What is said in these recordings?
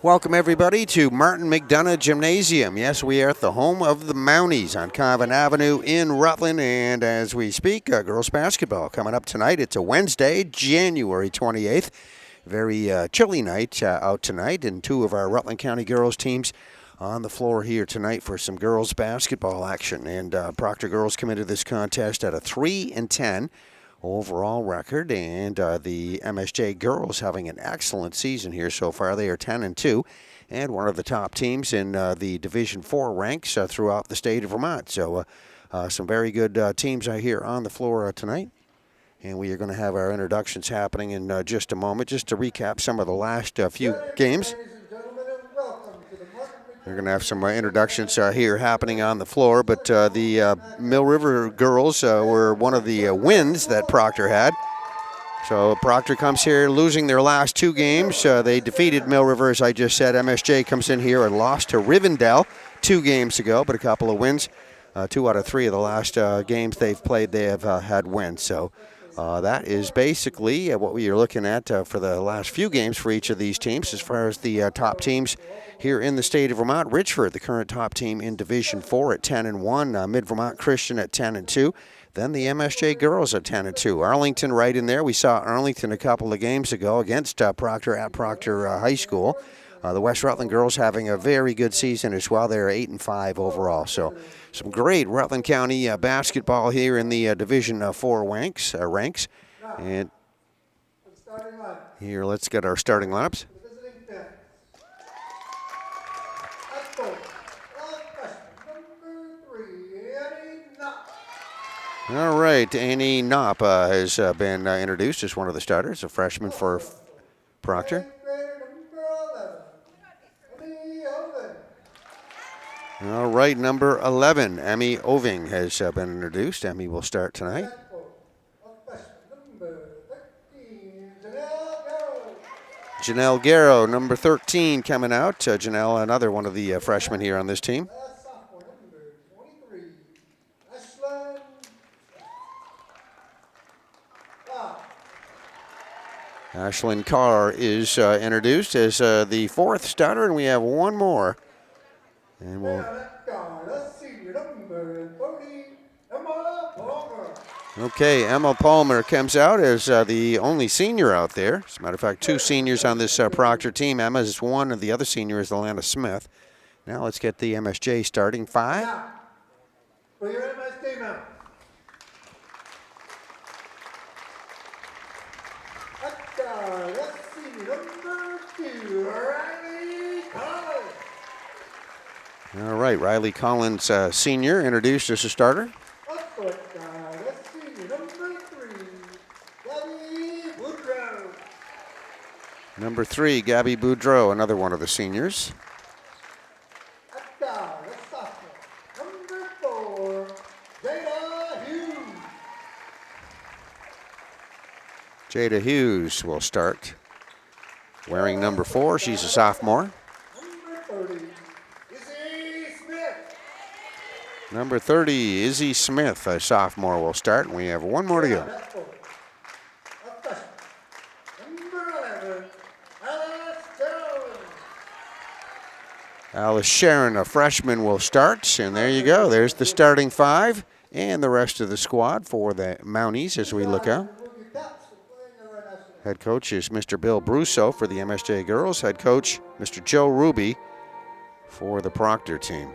Welcome, everybody, to Martin McDonough Gymnasium. Yes, we are at the home of the Mounties on Coven Avenue in Rutland. And as we speak, girls basketball coming up tonight. It's a Wednesday, January 28th. Very chilly night out tonight, and two of our Rutland County girls teams on the floor here tonight for some girls basketball action. And Proctor girls come into this contest at a 3-10 overall record, and the MSJ girls having an excellent season here so far. They are 10-2 and one of the top teams in the Division 4 ranks throughout the state of Vermont. So some very good teams are here on the floor tonight. And we are going to have our introductions happening in just a moment. Just to recap some of the last few games. We're going to have some introductions here happening on the floor, but the Mill River girls were one of the wins that Proctor had. So Proctor comes here losing their last two games. They defeated Mill River, as I just said. MSJ comes in here and lost to Rivendell 2 games ago, but a couple of wins. 2 out of 3 of the last games they've played, they have had wins. So that is basically what we are looking at for the last few games for each of these teams. As far as the top teams here in the state of Vermont, Ridgeford, the current top team in Division 4 at 10-1, Mid-Vermont Christian at 10-2. Then the MSJ girls at 10-2. Arlington right in there. We saw Arlington a couple of games ago against Proctor at Proctor High School. The West Rutland girls having a very good season as well. They're 8-5 overall. So some great Rutland County basketball here in the Division 4 ranks. And here, let's get our starting lineups. All right, Annie Knopp has been introduced as one of the starters, a freshman for Proctor. All right, number 11, Emmy Oving has been introduced. Emmy will start tonight. Janelle Garrow, number 13, coming out. Janelle, another one of the freshmen here on this team. Ashlyn Carr is introduced as the 4th starter, and we have one more. And we'll... Okay, Emma Palmer comes out as the only senior out there. As a matter of fact, 2 seniors on this Proctor team. Emma is one, and the other senior is Alana Smith. Now let's get the MSJ starting 5. For your MSJ now. Let's see, number 2, Riley Collins. All right, Riley Collins, senior, introduced as a starter. Let's see, number 3, Gabby Boudreau. Number 3, Gabby Boudreau, another one of the seniors. Number 4, Jada Hughes. Jada Hughes will start. Wearing number 4, she's a sophomore. Number 30, Izzy Smith. Number 30, Izzy Smith, a sophomore, will start. And we have one more to go. Number 11, Alice Jones. Alice Sharon, a freshman, will start. And there you go. There's the starting 5 and the rest of the squad for the Mounties as we look out. Head coach is Mr. Bill Brusso for the MSJ girls. Head coach, Mr. Joe Ruby for the Proctor team.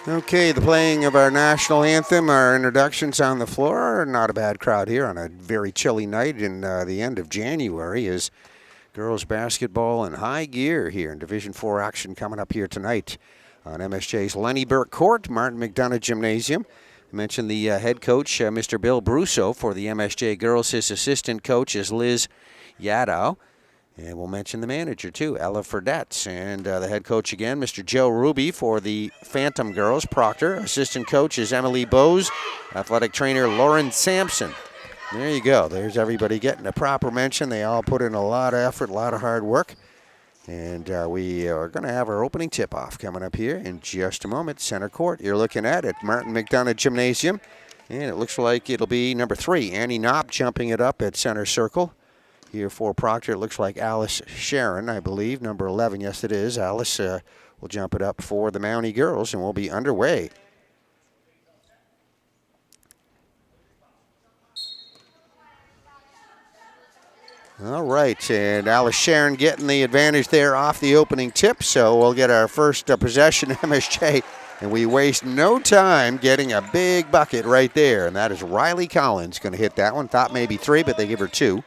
Okay, the playing of our national anthem, our introductions on the floor. Not a bad crowd here on a very chilly night in the end of January as girls basketball in high gear here in Division IV action coming up here tonight on MSJ's Lenny Burke Court, Martin McDonough Gymnasium. I mentioned the head coach, Mr. Bill Brusso, for the MSJ girls. His assistant coach is Liz Yadow. And we'll mention the manager, too, Ella Fredette. And the head coach again, Mr. Joe Ruby for the Phantom girls, Proctor. Assistant coach is Emily Bose. Athletic trainer Lauren Sampson. There you go. There's everybody getting a proper mention. They all put in a lot of effort, a lot of hard work. And we are going to have our opening tip-off coming up here in just a moment. Center court, you're looking at Martin McDonough Gymnasium. And it looks like it'll be number 3, Annie Knopp, jumping it up at center circle. Here for Proctor, it looks like Alice Sharon, I believe, number 11. Yes, it is. Alice will jump it up for the Mountie girls, and we'll be underway. All right, and Alice Sharon getting the advantage there off the opening tip, so we'll get our first possession, MSJ, and we waste no time getting a big bucket right there, and that is Riley Collins going to hit that one. Thought maybe 3, but they give her 2.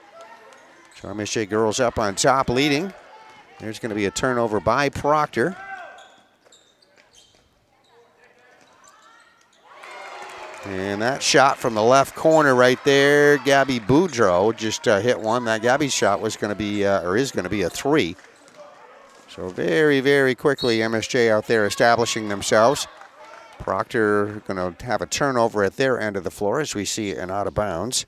So MSJ girls up on top leading. There's going to be a turnover by Proctor. And that shot from the left corner right there, Gabby Boudreau just hit one. That Gabby's shot was going to be, or is going to be a 3. So very, very quickly MSJ out there establishing themselves. Proctor going to have a turnover at their end of the floor as we see an out of bounds.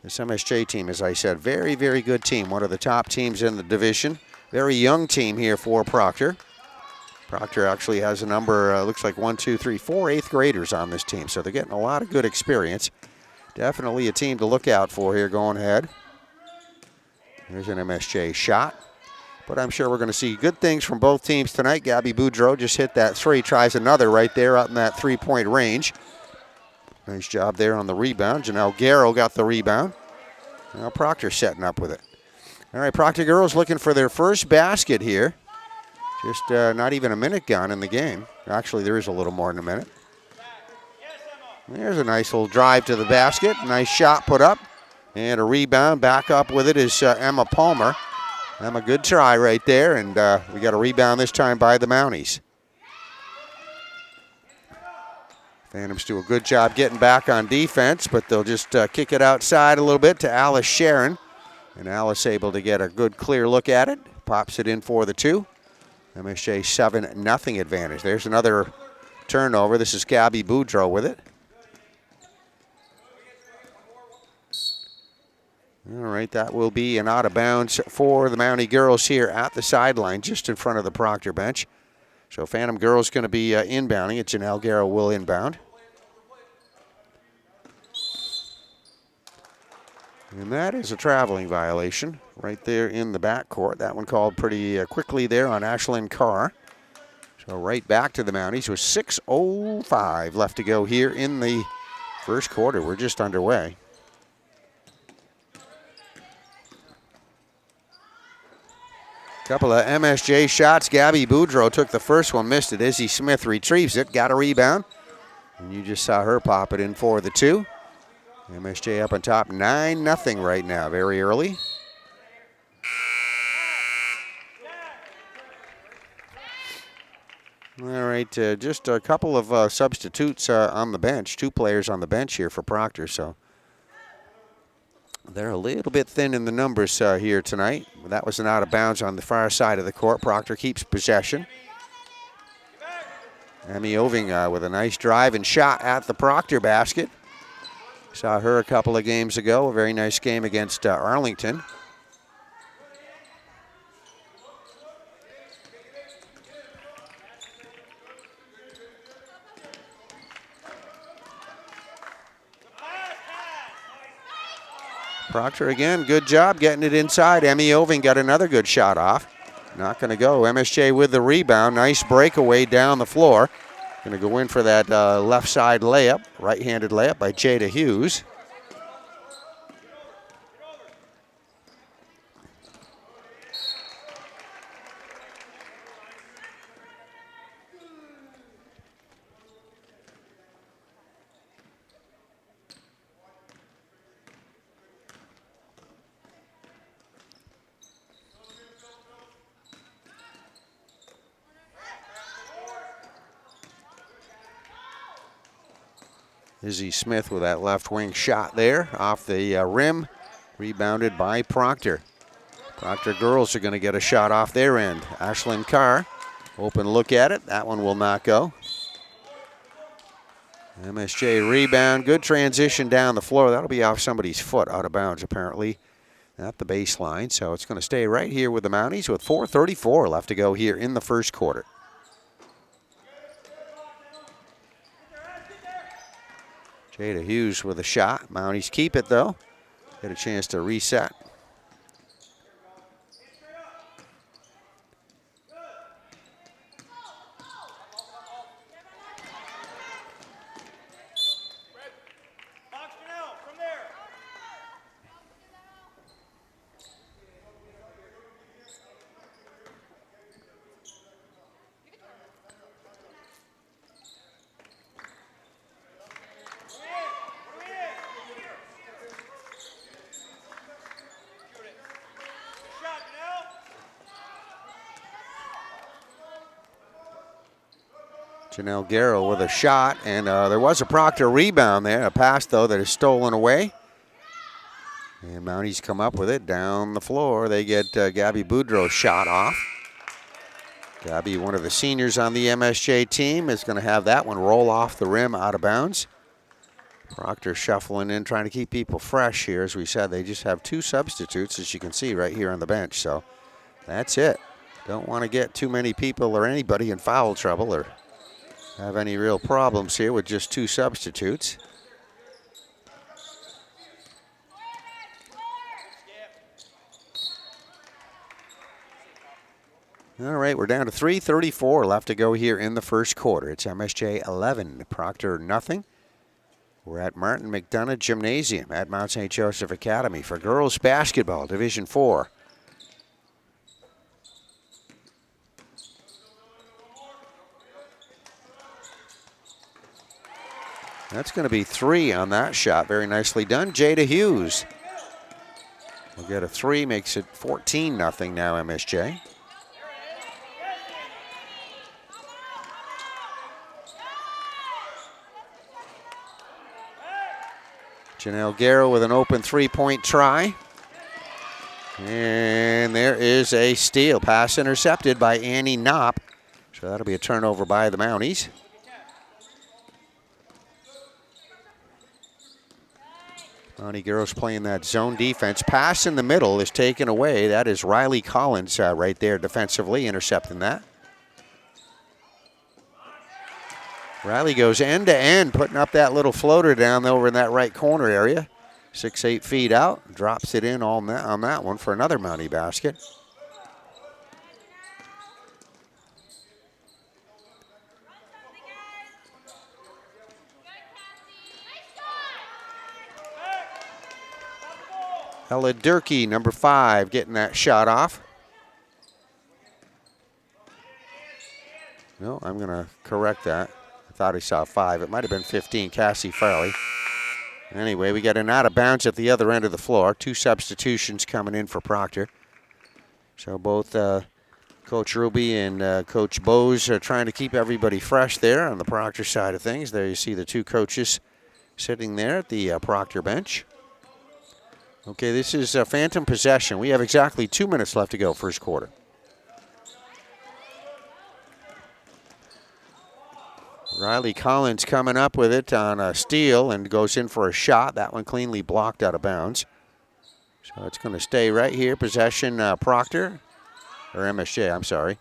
This MSJ team, as I said, very, very good team. One of the top teams in the division. Very young team here for Proctor. Proctor actually has a number, looks like 4 8th graders on this team. So they're getting a lot of good experience. Definitely a team to look out for here going ahead. Here's an MSJ shot. But I'm sure we're going to see good things from both teams tonight. Gabby Boudreau just hit that 3, tries another right there out in that 3-point range. Nice job there on the rebound. Janelle Garrow got the rebound. Now Proctor setting up with it. All right, Proctor girls looking for their first basket here. Just not even a minute gone in the game. Actually, there is a little more than a minute. There's a nice little drive to the basket. Nice shot put up. And a rebound. Back up with it is Emma Palmer. Emma, good try right there. And we got a rebound this time by the Mounties. Phantoms do a good job getting back on defense, but they'll just kick it outside a little bit to Alice Sharon. And Alice able to get a good clear look at it. Pops it in for the 2. MSJ 7-0 advantage. There's another turnover. This is Gabby Boudreau with it. All right, that will be an out of bounds for the Mountie girls here at the sideline, just in front of the Proctor bench. So Phantom girls going to be inbounding it. Janelle Garrow will inbound. And that is a traveling violation right there in the backcourt. That one called pretty quickly there on Ashlyn Carr. So right back to the Mounties with 6:05 left to go here in the first quarter. We're just underway. Couple of MSJ shots. Gabby Boudreau took the first one, missed it. Izzy Smith retrieves it, got a rebound. And you just saw her pop it in for the 2. MSJ up on top, 9-0 right now, very early. All right, just a couple of substitutes on the bench. 2 players on the bench here for Proctor, so they're a little bit thin in the numbers here tonight. That was an out of bounds on the far side of the court. Proctor keeps possession. Emmy Oving with a nice drive and shot at the Proctor basket. Saw her a couple of games ago. A very nice game against Arlington. Proctor again, good job getting it inside. Emmy Oving got another good shot off. Not going to go. MSJ with the rebound. Nice breakaway down the floor. Going to go in for that left side layup, right-handed layup by Jada Hughes. Izzy Smith with that left wing shot there off the rim, rebounded by Proctor. Proctor girls are going to get a shot off their end. Ashlyn Carr, open look at it. That one will not go. MSJ rebound, good transition down the floor. That'll be off somebody's foot, out of bounds apparently at the baseline. So it's going to stay right here with the Mounties with 4:34 left to go here in the first quarter. Jada Hughes with a shot. Mounties keep it though. Get a chance to reset. Janelle Garrow with a shot, and there was a Proctor rebound there. A pass, though, that is stolen away. And Mounties come up with it down the floor. They get Gabby Boudreau's shot off. Gabby, one of the seniors on the MSJ team, is going to have that one roll off the rim out of bounds. Proctor shuffling in, trying to keep people fresh here. As we said, they just have 2 substitutes, as you can see right here on the bench. So that's it. Don't want to get too many people or anybody in foul trouble or have any real problems here with just 2 substitutes. All right, we're down to 3:34 left to go here in the first quarter. It's MSJ 11, Proctor nothing. We're at Martin McDonough Gymnasium at Mount St. Joseph Academy for girls basketball, Division 4. That's going to be 3 on that shot. Very nicely done. Jada Hughes will get a 3, makes it 14-0 now, MSJ. Janelle Garrow with an open 3-point try. And there is a steal. Pass intercepted by Annie Knopp. So that'll be a turnover by the Mounties. Mountie girls playing that zone defense. Pass in the middle is taken away. That is Riley Collins right there defensively intercepting that. Riley goes end to end, putting up that little floater down over in that right corner area. 6-8 feet out, drops it in on that one for another Mountie basket. Ella Durkee, number 5, getting that shot off. No, I'm going to correct that. I thought I saw 5. It might have been 15, Cassie Farley. Anyway, we got an out of bounds at the other end of the floor. 2 substitutions coming in for Proctor. So both Coach Ruby and Coach Bose are trying to keep everybody fresh there on the Proctor side of things. There you see the 2 coaches sitting there at the Proctor bench. Okay, this is phantom possession. We have exactly 2 minutes left to go, first quarter. Riley Collins coming up with it on a steal and goes in for a shot. That one cleanly blocked out of bounds. So it's going to stay right here. Possession, Proctor, or MSJ, I'm sorry.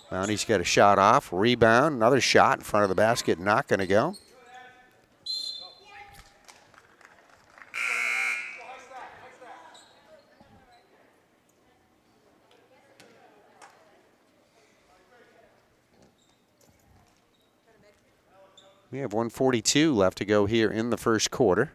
Mounties get a shot off. Rebound, another shot in front of the basket, not going to go. We have 1:42 left to go here in the first quarter.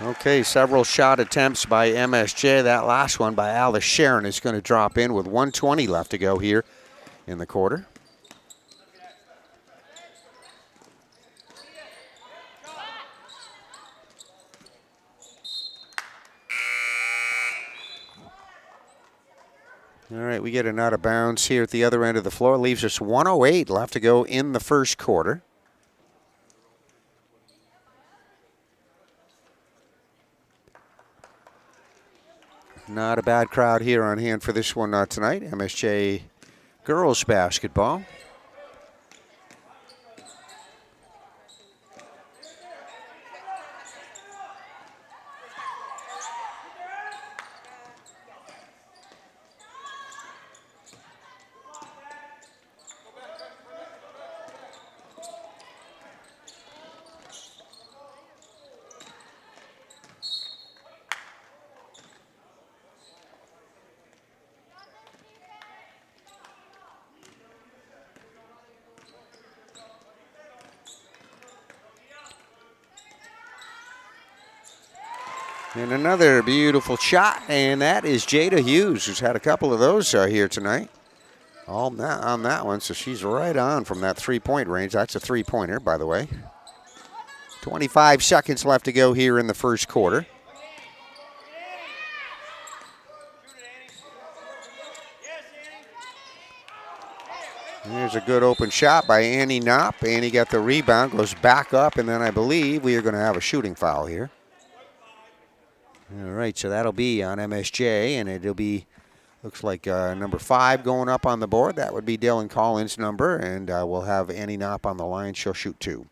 Okay, several shot attempts by MSJ. That last one by Alice Sharon is going to drop in with 1:20 left to go here in the quarter. All right, we get an out of bounds here at the other end of the floor. Leaves us 1:08 left to go in the first quarter. Not a bad crowd here on hand for this one tonight. MSJ girls basketball. And another beautiful shot, and that is Jada Hughes, who's had a couple of those here tonight. All on that one, so she's right on from that three-point range. That's a three-pointer, by the way. 25 seconds left to go here in the first quarter. Here's a good open shot by Annie Knopp. Annie got the rebound, goes back up, and then I believe we are going to have a shooting foul here. All right, so that'll be on MSJ, and it'll be, looks like number 5 going up on the board. That would be Dylan Collins' number, and we'll have Annie Knopp on the line. She'll shoot 2.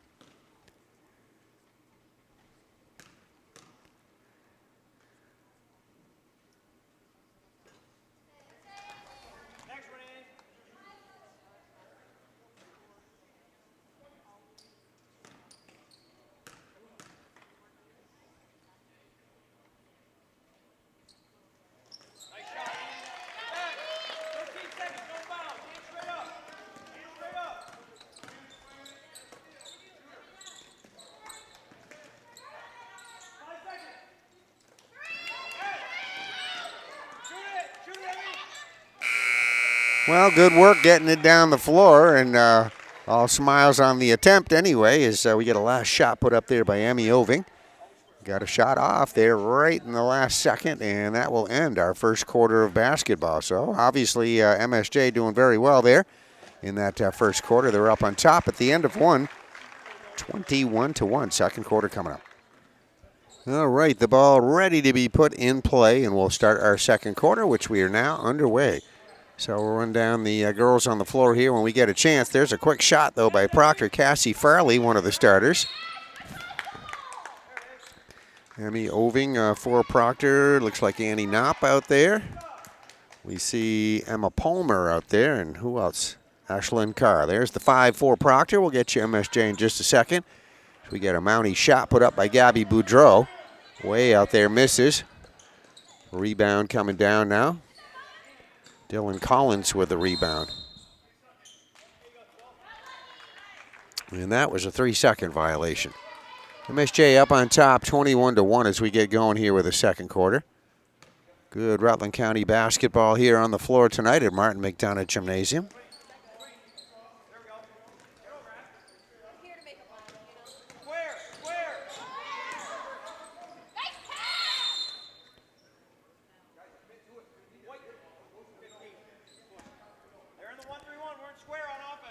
Well, good work getting it down the floor, and all smiles on the attempt anyway, as we get a last shot put up there by Emmy Oving. Got a shot off there right in the last second, and that will end our first quarter of basketball. So obviously MSJ doing very well there in that first quarter. They're up on top at the end of one, 21-1. Second quarter coming up. All right, the ball ready to be put in play, and we'll start our second quarter, which we are now underway. So we'll run down the girls on the floor here when we get a chance. There's a quick shot, though, by Proctor. Cassie Farley, one of the starters. Emmy Oving for Proctor. Looks like Annie Knopp out there. We see Emma Palmer out there, and who else? Ashlyn Carr. There's the 5 for Proctor. We'll get you MSJ in just a second. We get a Mountie shot put up by Gabby Boudreau. Way out there, misses. Rebound coming down now. Dylan Collins with the rebound. And that was a 3-second violation. MSJ up on top, 21-1 as we get going here with the second quarter. Good Rutland County basketball here on the floor tonight at Martin McDonough Gymnasium.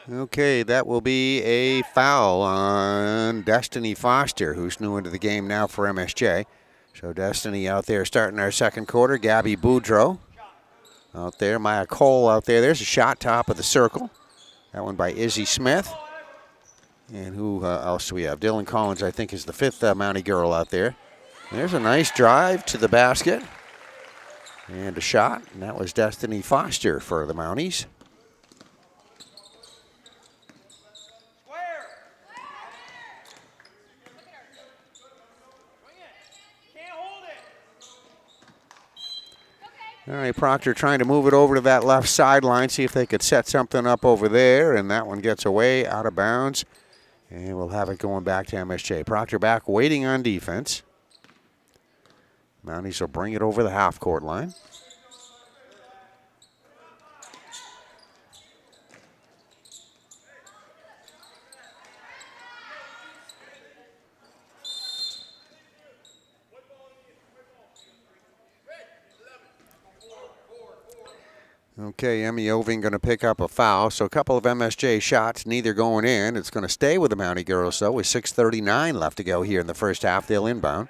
Okay, that will be a foul on Destiny Foster, who's new into the game now for MSJ. So Destiny out there starting our second quarter. Gabby Boudreau out there. Maya Cole out there. There's a shot top of the circle. That one by Izzy Smith. And who else do we have? Dylan Collins, I think, is the 5th Mountie girl out there. There's a nice drive to the basket. And a shot. And that was Destiny Foster for the Mounties. All right, Proctor trying to move it over to that left sideline, see if they could set something up over there, and that one gets away, out of bounds, and we'll have it going back to MSJ. Proctor back waiting on defense. Mounties will bring it over the half-court line. Okay, Emmy Oving going to pick up a foul. So a couple of MSJ shots, neither going in. It's going to stay with the Mountie girls, though, with 6:39 left to go here in the first half. They'll inbound.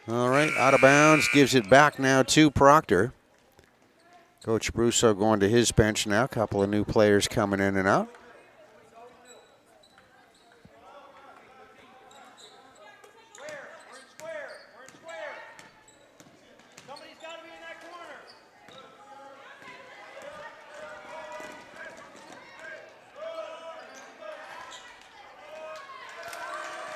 All right, out of bounds, gives it back now to Proctor. Coach Brusso going to his bench now. A couple of new players coming in and out.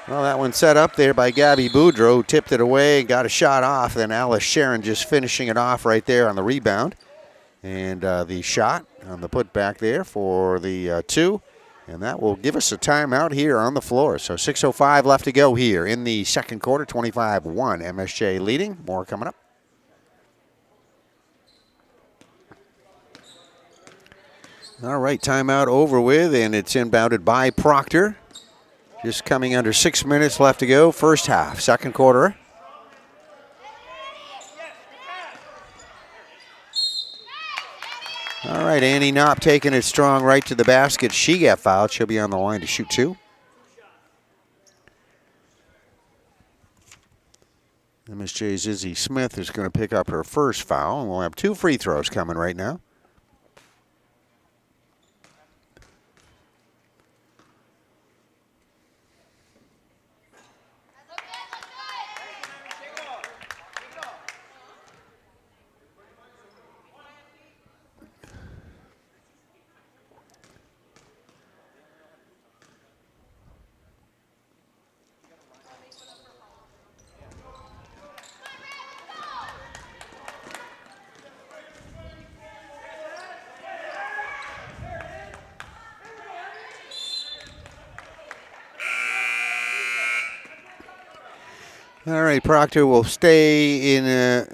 Well, that one set up there by Gabby Boudreau, who tipped it away and got a shot off. Then Alice Sharon just finishing it off right there on the rebound. And the shot on the putback there for the 2. And that will give us a timeout here on the floor. So 6:05 left to go here in the second quarter. 25-1 MSJ leading. More coming up. All right, timeout over with, and it's inbounded by Proctor. Just coming under 6 minutes left to go. First half, second quarter. All right, Annie Knopp taking it strong right to the basket. She got fouled. She'll be on the line to shoot 2. MSJ's Izzy Smith is going to pick up her first foul, and we'll have 2 free throws coming right now. All right, Proctor will stay in.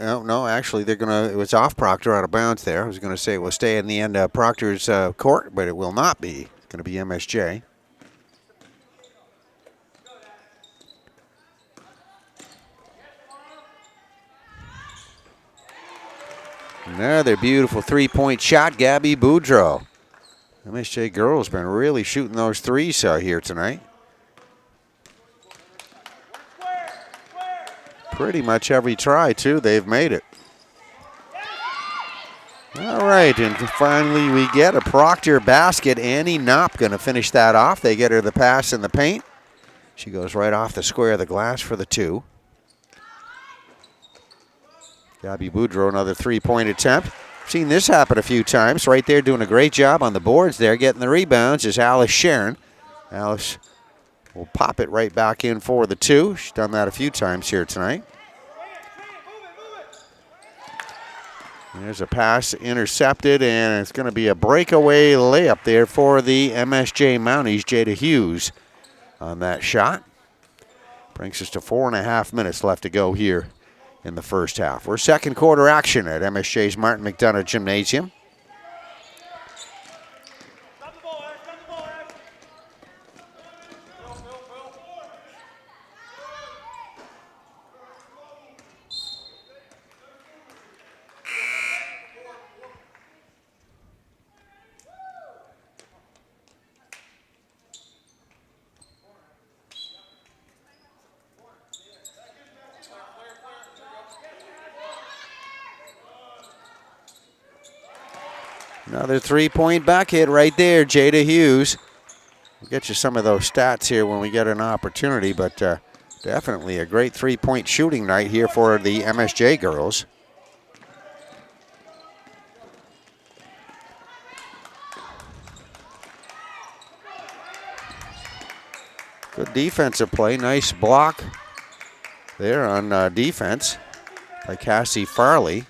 Oh, no, actually, they're going to. It was off Proctor, out of bounds there. I was going to say it will stay in the end of Proctor's court, but it will not be. It's going to be MSJ. Another beautiful 3-point shot, Gabby Boudreau. MSJ girls been really shooting those threes here tonight. Pretty much every try, too, they've made it. All right, and finally we get a Proctor basket. Annie Knopp going to finish that off. They get her the pass in the paint. She goes right off the square of the glass for the 2. Gabby Boudreau, another 3-point attempt. Seen this happen a few times. Right there doing a great job on the boards there. Getting the rebounds is Alice Sharon. Alice will pop it right back in for the 2. She's done that a few times here tonight. There's a pass intercepted, and it's going to be a breakaway layup there for the MSJ Mounties. Jada Hughes on that shot. Brings us to 4.5 minutes left to go here in the first half. We're second quarter action at MSJ's Martin McDonough Gymnasium. Another 3-point back hit right there, Jada Hughes. We'll get you some of those stats here when we get an opportunity, but definitely a great 3-point shooting night here for the MSJ girls. Good defensive play. Nice block there on defense by Cassie Farley.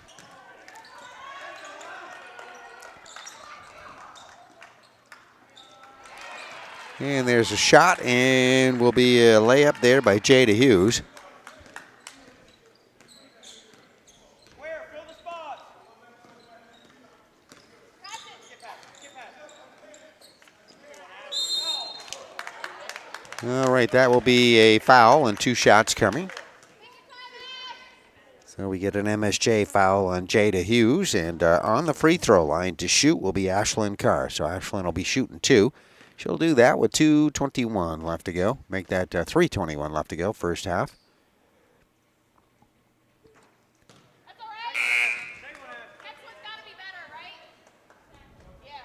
And there's a shot, and will be a layup there by Jada Hughes. All right, that will be a foul and 2 shots coming. So we get an MSJ foul on Jada Hughes, and on the free throw line to shoot will be Ashlyn Carr. So Ashlyn will be shooting 2. She'll do that with 2:21 left to go. Make that 3:21 left to go, first half. That's all right. That's what's got to be better, right? Yeah.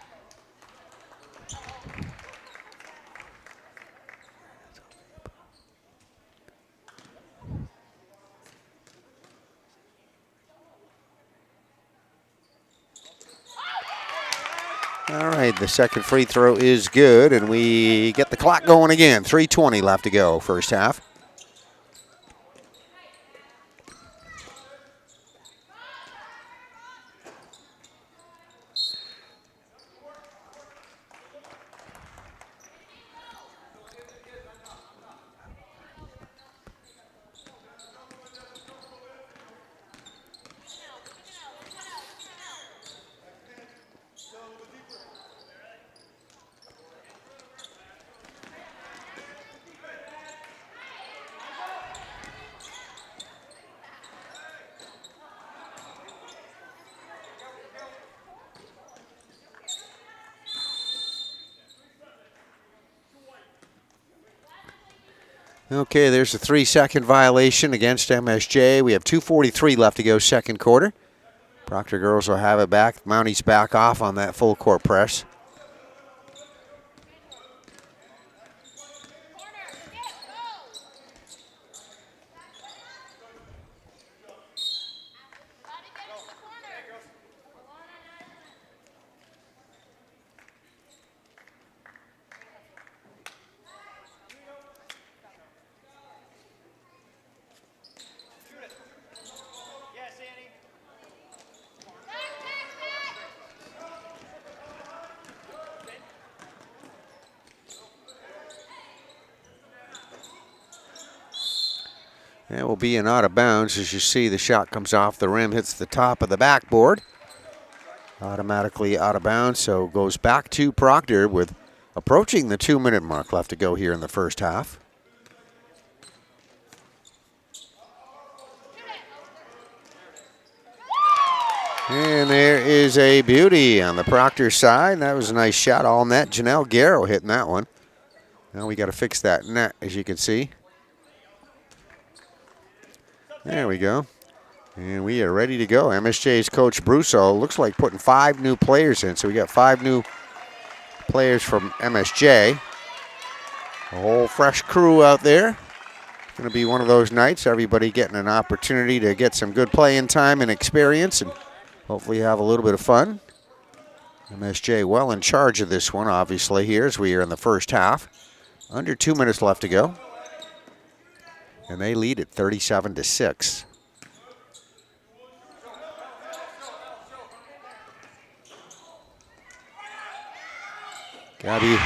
All right, the second free throw is good, and we get the clock going again. 3:20 left to go, first half. Okay, there's a 3-second violation against MSJ. We have 2:43 left to go, second quarter. Proctor girls will have it back. Mounties back off on that full court press. That will be an out of bounds. As you see, the shot comes off the rim, hits the top of the backboard. Automatically out of bounds, so goes back to Proctor with approaching the 2-minute mark left to go here in the first half. And there is a beauty on the Proctor side. That was a nice shot, all net. Janelle Garrow hitting that one. Now we got to fix that net, as you can see. There we go. And we are ready to go. MSJ's coach Brusso looks like putting 5 new players in. So we got 5 new players from MSJ. A whole fresh crew out there. It's going to be one of those nights. Everybody getting an opportunity to get some good playing time and experience and hopefully have a little bit of fun. MSJ well in charge of this one, obviously, here as we are in the first half. Under 2 minutes left to go. And they lead at 37-6. Gabby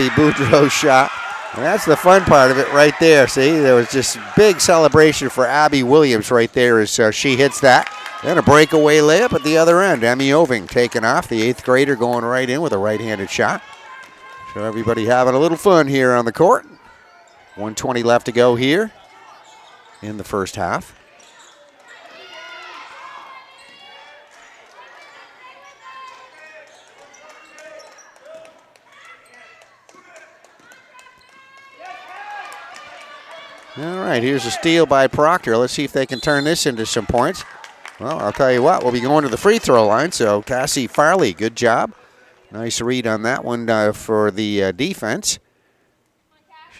Boudreau's shot. And that's the fun part of it right there. See, there was just big celebration for Abby Williams right there as she hits that. Then a breakaway layup at the other end. Emmy Oving taking off, the 8th grader going right in with a right-handed shot. So everybody having a little fun here on the court. 1:20 left to go here in the first half. All right, here's a steal by Proctor. Let's see if they can turn this into some points. Well, I'll tell you what, we'll be going to the free throw line, so Cassie Farley, good job. Nice read on that one for the defense.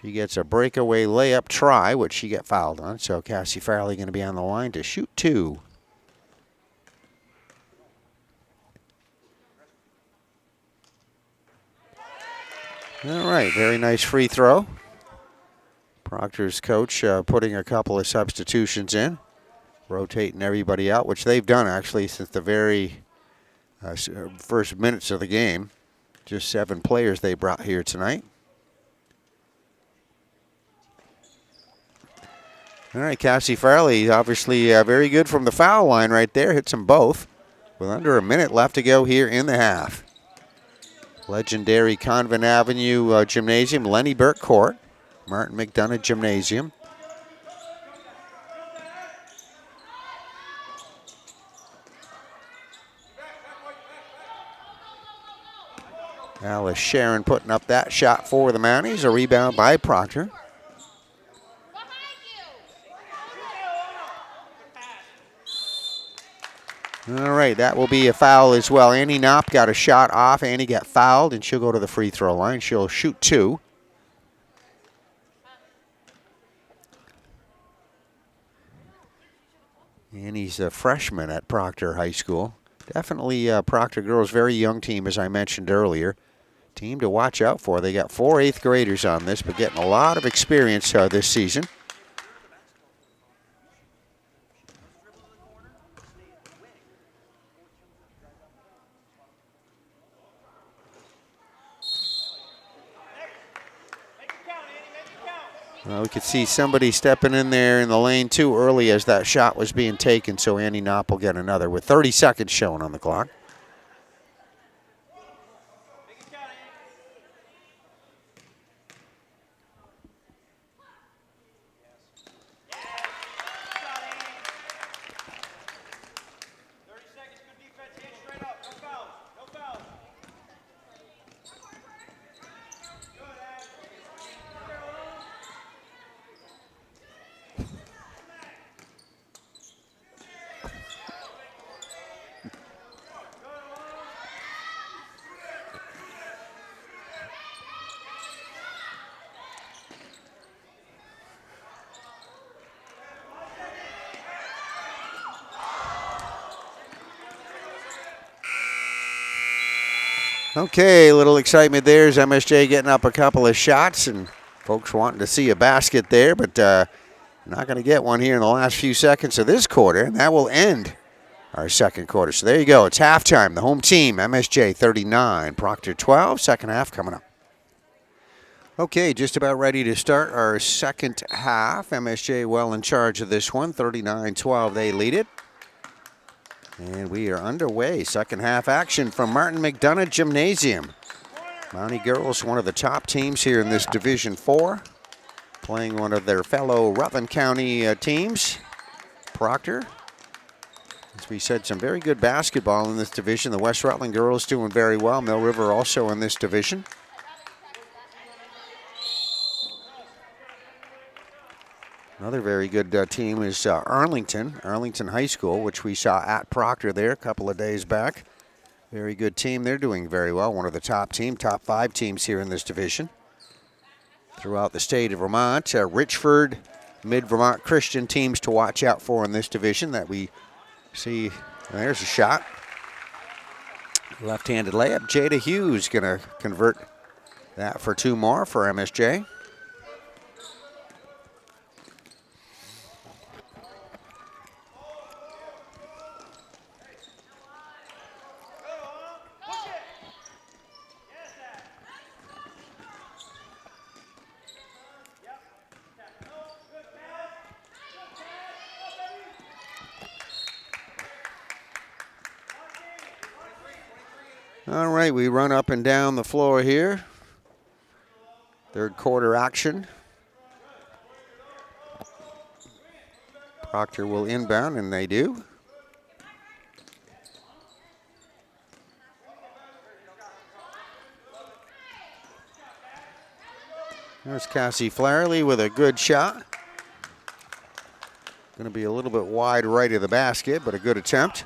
She gets a breakaway layup try, which she got fouled on. So Cassie Farley going to be on the line to shoot 2. All right, very nice free throw Proctor's coach putting a couple of substitutions in, rotating everybody out, which they've done actually since the very first minutes of the game. Just 7 players they brought here tonight. All right, Cassie Farley, obviously very good from the foul line right there. Hits them both with under a minute left to go here in the half. Legendary Convent Avenue Gymnasium, Lenny Burke Court, Martin McDonough Gymnasium. Alice Sharon putting up that shot for the Mounties. A rebound by Proctor. All right, that will be a foul as well. Annie Knopp got a shot off. Annie got fouled, and she'll go to the free throw line. She'll shoot 2. Annie's a freshman at Proctor High School. Definitely Proctor girls, very young team, as I mentioned earlier. Team to watch out for. They got 4 8th graders on this, but getting a lot of experience this season. We could see somebody stepping in there in the lane too early as that shot was being taken, so Annie Knopp will get another with 30 seconds shown on the clock. Okay, a little excitement there as MSJ getting up a couple of shots and folks wanting to see a basket there, but not going to get one here in the last few seconds of this quarter, and that will end our second quarter. So there you go. It's halftime. The home team, MSJ 39, Proctor 12. Second half coming up. Okay, just about ready to start our second half. MSJ well in charge of this one. 39-12, they lead it. And we are underway. Second half action from Martin McDonough Gymnasium. Mountie girls, one of the top teams here in this Division 4, playing one of their fellow Rutland County teams, Proctor. As we said, some very good basketball in this division. The West Rutland girls doing very well. Mill River also in this division. Another very good team is Arlington High School, which we saw at Proctor there a couple of days back. Very good team. They're doing very well. One of the top 5 teams here in this division. Throughout the state of Vermont, Richford, Mid-Vermont Christian teams to watch out for in this division that we see. There's a shot. Left-handed layup. Jada Hughes going to convert that for 2 more for MSJ. All right, we run up and down the floor here. Third quarter action. Proctor will inbound, and they do. There's Cassie Flaherty with a good shot. Going to be a little bit wide right of the basket, but a good attempt.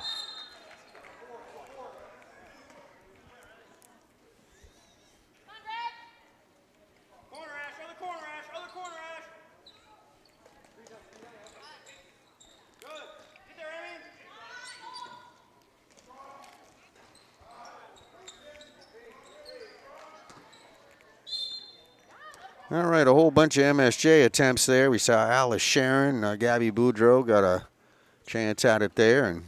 All right, a whole bunch of MSJ attempts there. We saw Alice Sharon, Gabby Boudreau got a chance at it there, and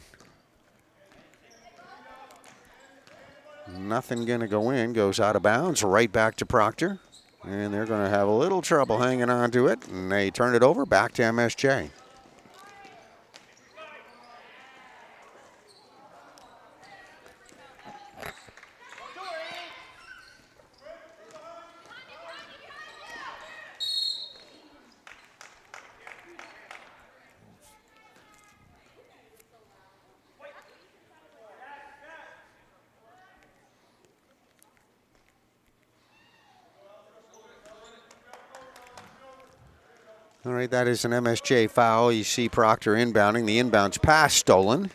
nothing going to go in. Goes out of bounds, right back to Proctor. And they're going to have a little trouble hanging on to it, and they turn it over back to MSJ. All right, that is an MSJ foul. You see Proctor inbounding. The inbounds pass stolen.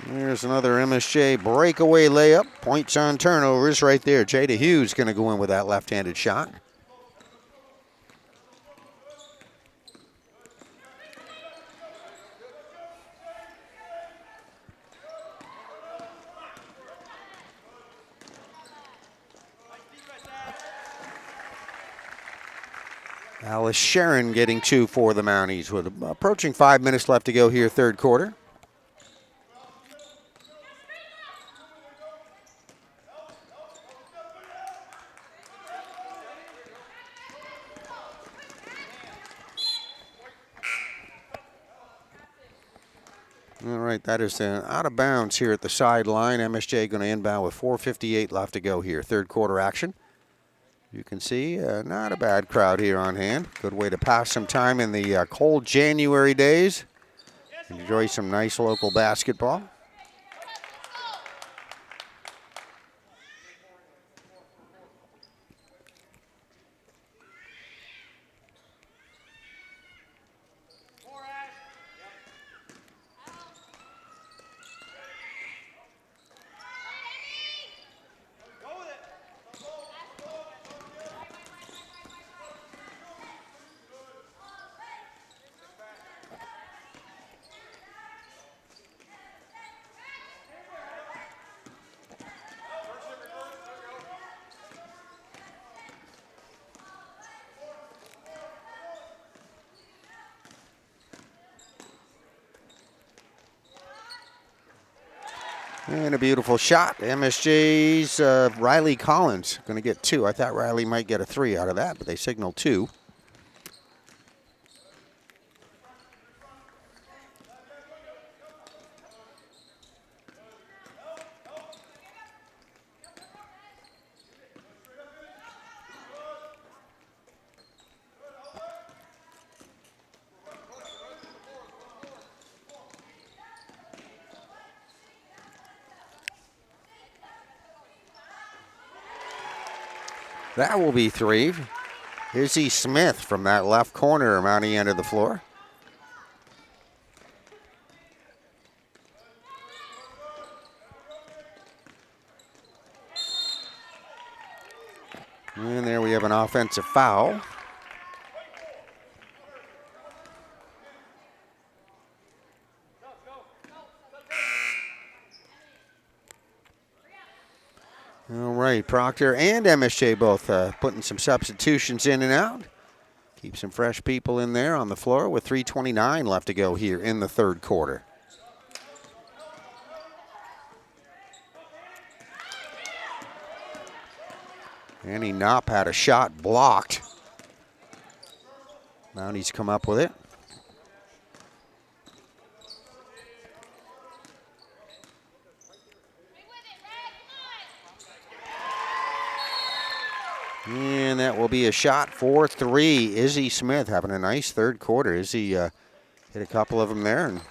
There's another MSJ breakaway layup. Points on turnovers right there. Jada Hughes going to go in with that left-handed shot. Alice Sharon getting 2 for the Mounties with approaching 5 minutes left to go here, third quarter. All right, that is out of bounds here at the sideline. MSJ going to inbound with 4:58 left to go here, third quarter action. You can see not a bad crowd here on hand. Good way to pass some time in the cold January days. Enjoy some nice local basketball. And a beautiful shot. MSJ's Riley Collins going to get 2. I thought Riley might get a 3 out of that, but they signaled 2. That will be 3. Izzy Smith from that left corner around the end of the floor. And there we have an offensive foul. All right, Proctor and MSJ both putting some substitutions in and out. Keep some fresh people in there on the floor with 3:29 left to go here in the third quarter. Annie Knopp had a shot blocked. Mounties come up with it. And that will be a shot for 3. Izzy Smith having a nice third quarter. Izzy hit a couple of them there and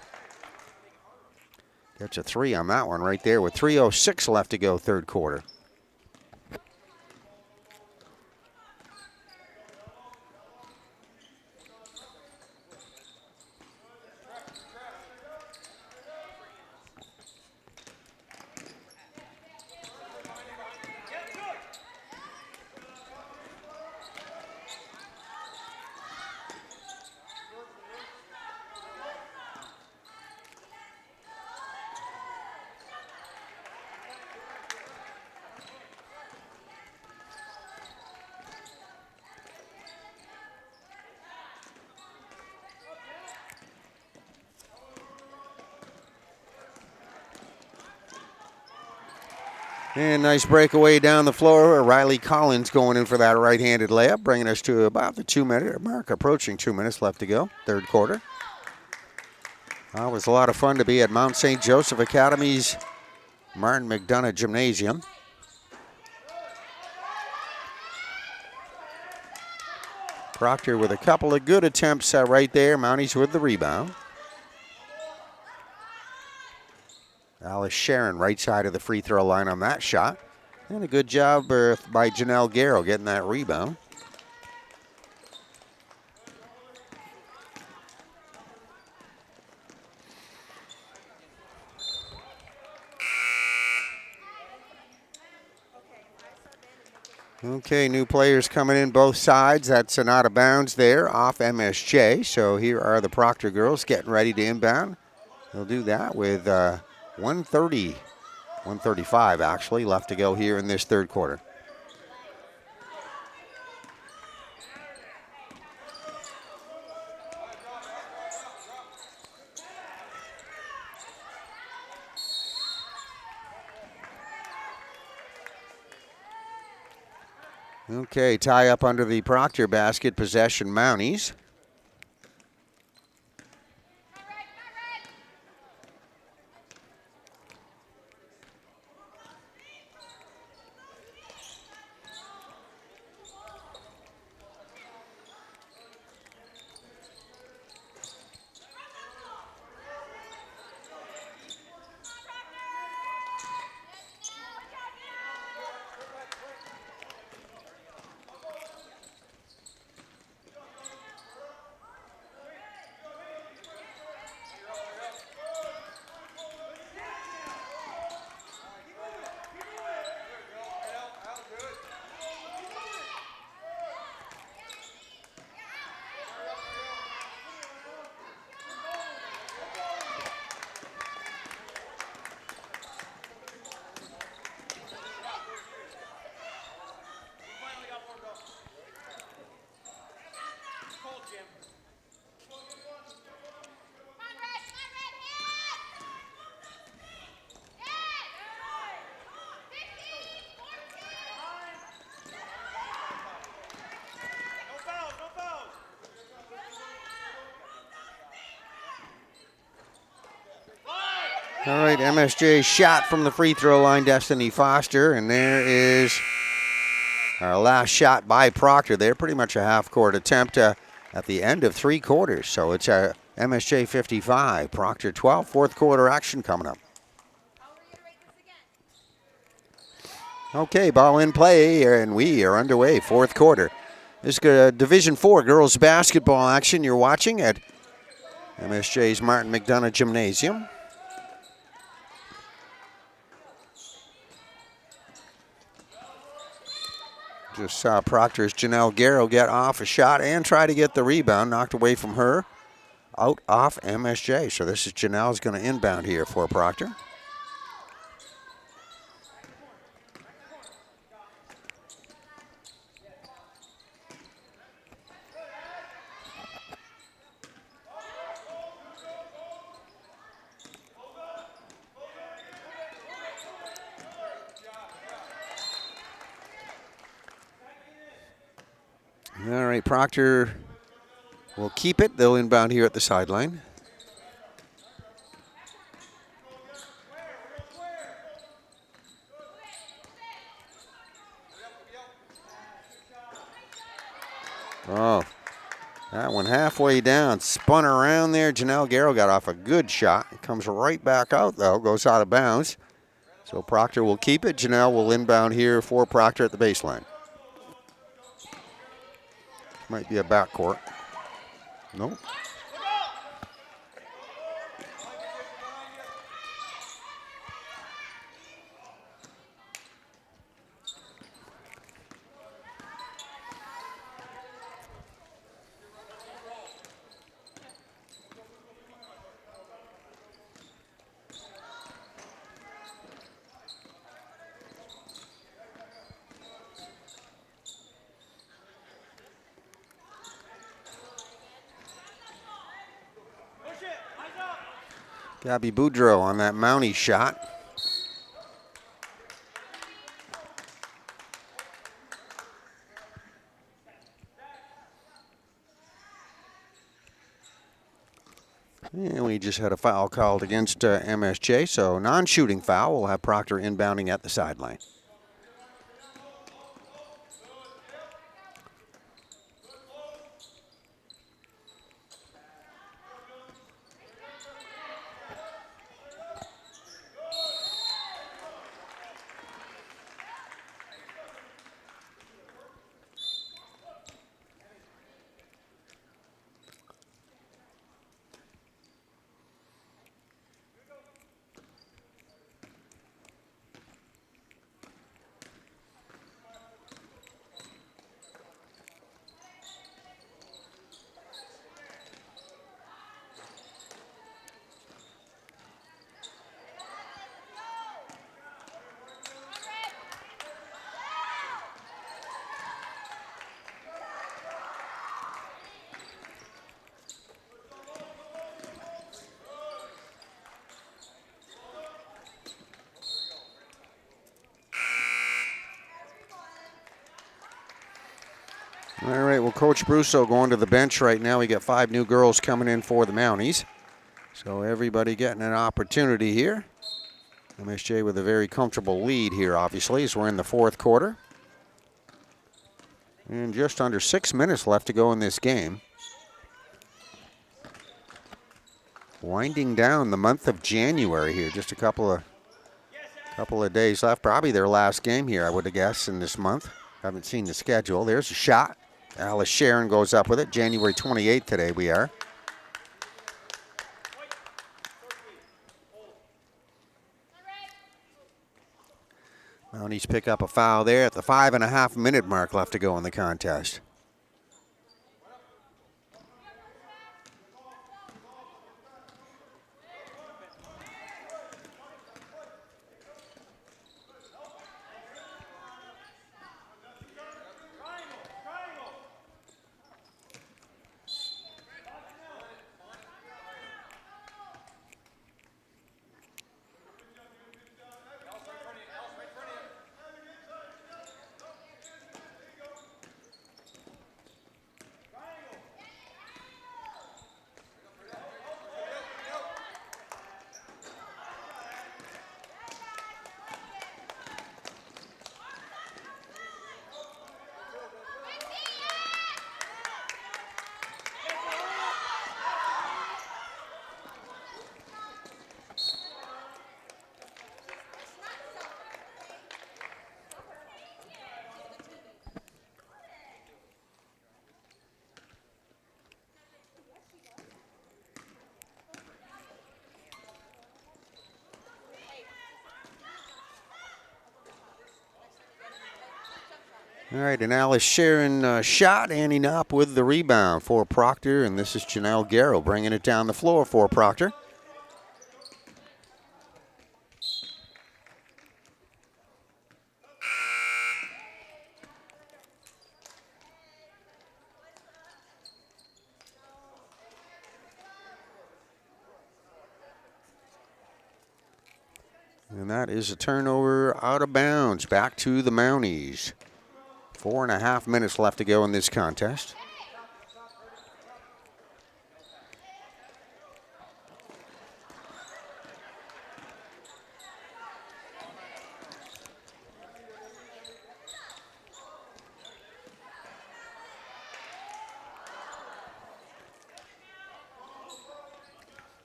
gets a 3 on that one right there with 3:06 left to go, third quarter. And nice breakaway down the floor. Riley Collins going in for that right-handed layup, bringing us to about the 2-minute mark, approaching 2 minutes left to go, third quarter. It was a lot of fun to be at Mount St. Joseph Academy's Martin McDonough Gymnasium. Proctor with a couple of good attempts right there. Mounties with the rebound. Alice Sharon right side of the free throw line on that shot. And a good job by Janelle Garrow getting that rebound. Okay, new players coming in both sides. That's an out of bounds there off MSJ. So here are the Proctor girls getting ready to inbound. They'll do that with 135 actually left to go here in this third quarter. Okay, tie up under the Proctor basket, possession Mounties. All right, MSJ shot from the free throw line, Destiny Foster, and there is our last shot by Proctor there. Pretty much a half-court attempt at the end of three quarters. So it's a MSJ 55, Proctor 12, fourth quarter action coming up. Okay, ball in play, and we are underway, fourth quarter. This is Division IV girls basketball action you're watching at MSJ's Martin McDonough Gymnasium. Just saw Proctor's Janelle Garrow get off a shot and try to get the rebound, knocked away from her, out off MSJ. So this is Janelle's going to inbound here for Proctor. All right, Proctor will keep it. They'll inbound here at the sideline. Oh, that one halfway down, spun around there. Janelle Garrow got off a good shot. It comes right back out, though, goes out of bounds. So Proctor will keep it. Janelle will inbound here for Proctor at the baseline. Might be a backcourt. Nope. Gabby Boudreau on that Mountie shot. And we just had a foul called against MSJ, so non-shooting foul. We'll have Proctor inbounding at the sideline. All right, well, Coach Brusso going to the bench right now. We got 5 new girls coming in for the Mounties. So everybody getting an opportunity here. MSJ with a very comfortable lead here, obviously, as we're in the 4th quarter. And just under 6 minutes left to go in this game. Winding down the month of January here, just a couple of days left. Probably their last game here, I would have guessed, in this month. Haven't seen the schedule. There's a shot. Alice Sharon goes up with it. January 28th today we are. Mounties pick up a foul there at the 5.5-minute mark left to go in the contest. All right, and Alice Sharon shot. Annie Knopp with the rebound for Proctor, and this is Janelle Garrow bringing it down the floor for Proctor. And that is a turnover out of bounds, back to the Mounties. 4.5 minutes left to go in this contest.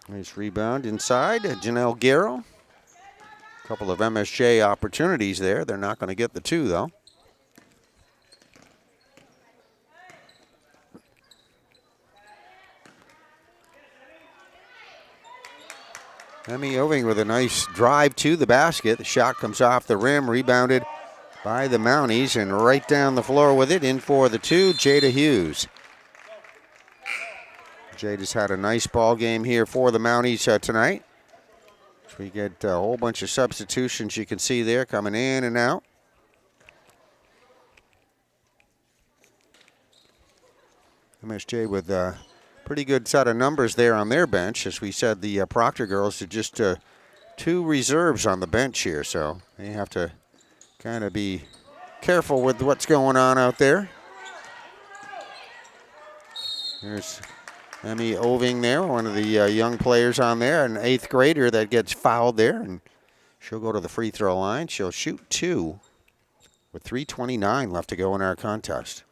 Nice rebound inside, Janelle Garrow. A couple of MSJ opportunities there. They're not going to get the 2, though. Emmy Oving with a nice drive to the basket. The shot comes off the rim, rebounded by the Mounties, and right down the floor with it, in for the 2, Jada Hughes. Jada's had a nice ball game here for the Mounties tonight. We get a whole bunch of substitutions you can see there coming in and out. MSJ with a pretty good set of numbers there on their bench. As we said, the Proctor girls are just 2 reserves on the bench here, so they have to kind of be careful with what's going on out there. There's Emmy Oving there, one of the young players on there, an 8th grader that gets fouled there, and she'll go to the free throw line. She'll shoot 2 with 3:29 left to go in our contest.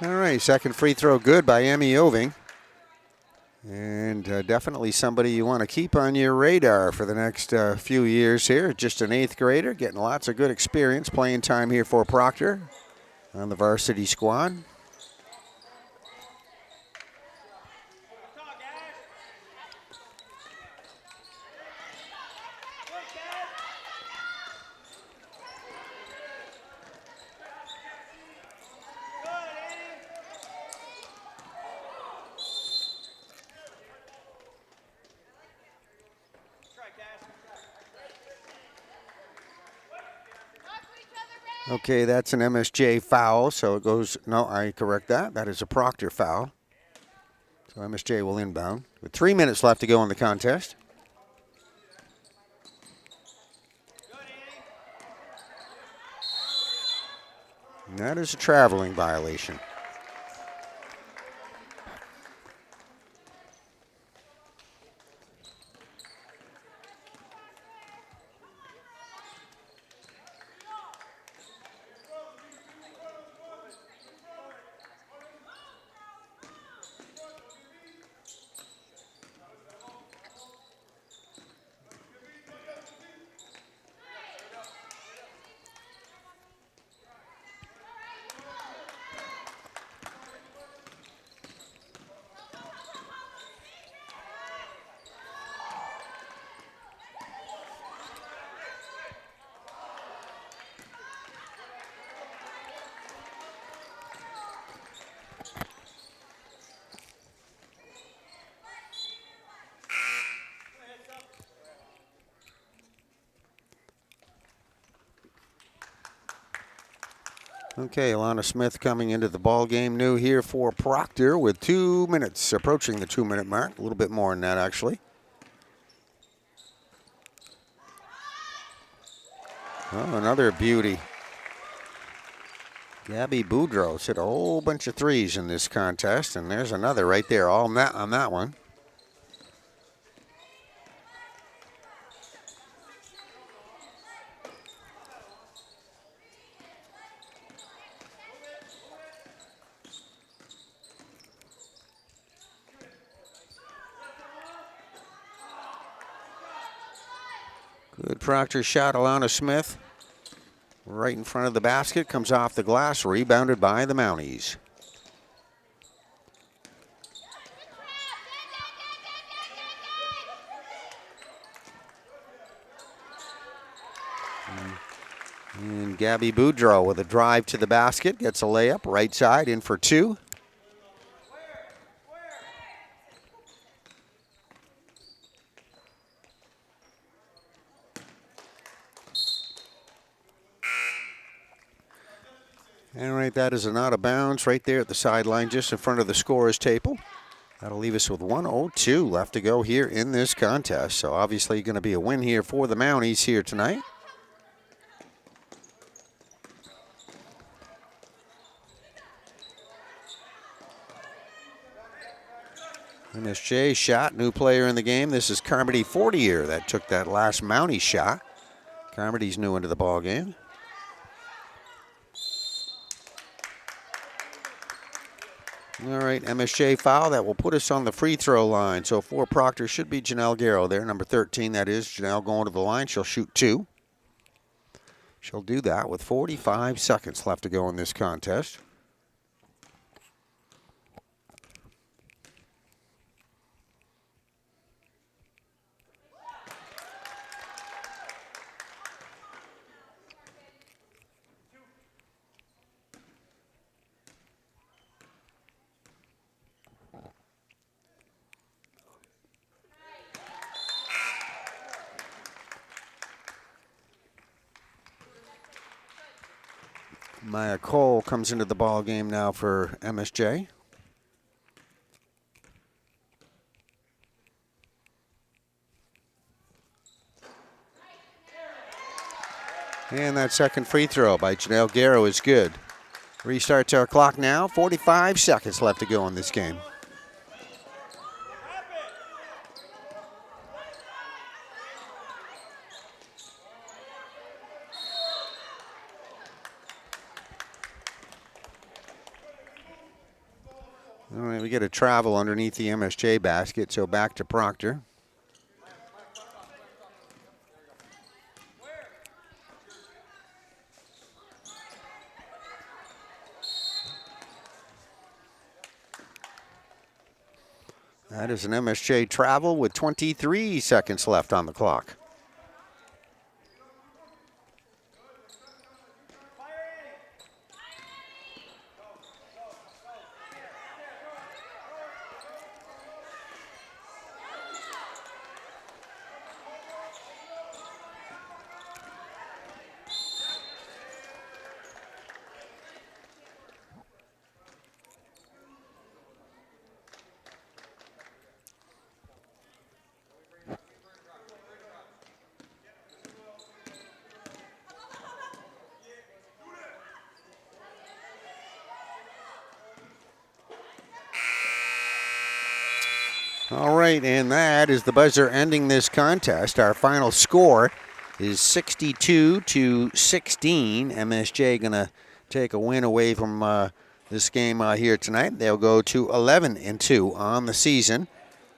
All right, second free throw good by Emmy Oving. And definitely somebody you want to keep on your radar for the next few years here. Just an 8th grader, getting lots of good experience, playing time here for Proctor on the varsity squad. Okay, that's an MSJ foul, so it goes, no, I correct that. That is a Proctor foul. So MSJ will inbound with 3 minutes left to go in the contest. And that is a traveling violation. Okay, Alana Smith coming into the ball game, new here for Proctor with 2 minutes, approaching the 2-minute mark, a little bit more than that actually. Oh, another beauty. Gabby Boudreau's hit a whole bunch of threes in this contest, and there's another right there, all net on that one. Good Proctor shot, Alana Smith. Right in front of the basket, comes off the glass, rebounded by the Mounties. And Gabby Boudreau with a drive to the basket, gets a layup, right side, in for 2. And right, that is an out of bounds right there at the sideline, just in front of the scorer's table. That'll leave us with 1:02 left to go here in this contest. So obviously going to be a win here for the Mounties here tonight. MSJ shot, new player in the game. This is Carmody Fortier that took that last Mountie shot. Carmody's new into the ball game. All right, MSJ foul. That will put us on the free throw line. So for Proctor should be Janelle Garrow there, number 13. That is Janelle going to the line. She'll shoot 2. She'll do that with 45 seconds left to go in this contest. Maya Cole comes into the ball game now for MSJ. And that second free throw by Janelle Garrow is good. Restarts our clock now. 45 seconds left to go in this game. All right, we get a travel underneath the MSJ basket, so back to Proctor. That is an MSJ travel with 23 seconds left on the clock. All right, and that is the buzzer ending this contest. Our final score is 62-16. MSJ going to take a win away from this game here tonight. They'll go to 11-2 on the season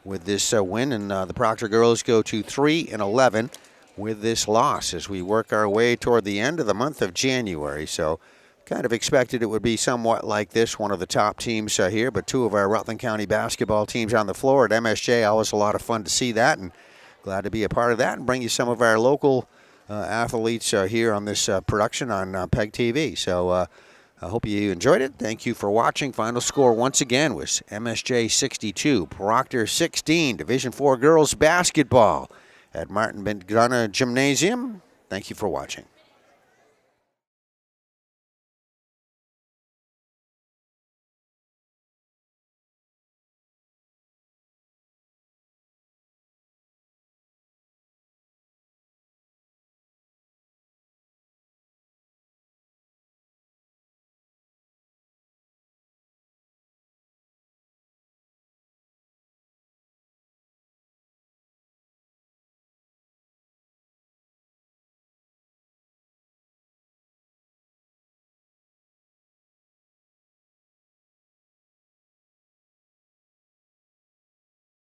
with this win, and the Proctor girls go to 3-11 with this loss as we work our way toward the end of the month of January. So kind of expected it would be somewhat like this, one of the top teams here, but two of our Rutland County basketball teams on the floor at MSJ. Always a lot of fun to see that, and glad to be a part of that and bring you some of our local athletes here on this production on PEG TV. So I hope you enjoyed it. Thank you for watching. Final score once again was MSJ 62, Proctor 16, Division IV girls basketball at Martin McDonough Gymnasium. Thank you for watching.